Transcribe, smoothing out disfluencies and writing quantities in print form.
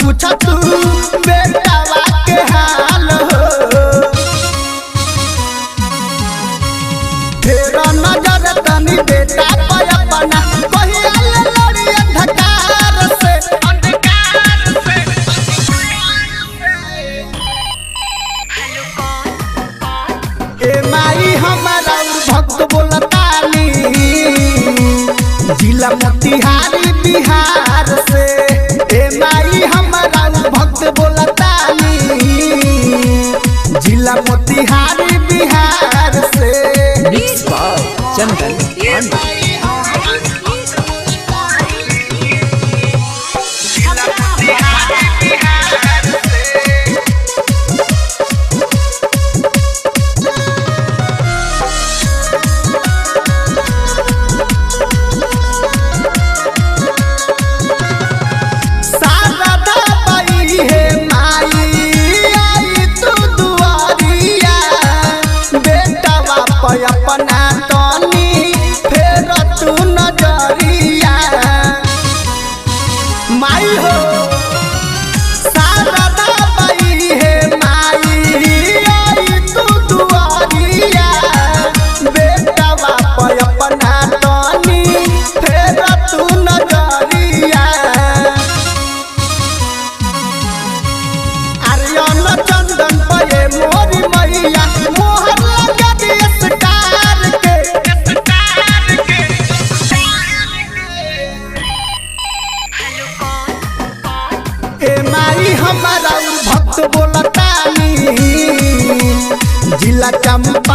पूछा तू बेटावा के हाल हो। तेरा नजर तनी बेटा पे अपना कहिया ले लड़ी अंधकार से ए माई हमारा भक्त बोलतानी जिला मोतिहारी बिहार से। ए माई हमारा भक्त बोलतानी जिला मोतिहारी बिहार से। चंदन अपना तनी फेर तू नजरिया माई हो शारदा बाई है माई आई तू दुआरिया बेटा बाप अपना तनी फेर तू नजरिया। आर्यन चंदन पे मोरी मैया मोहर लगा दिए हमारा भक्त बोलतानी जिला चंपा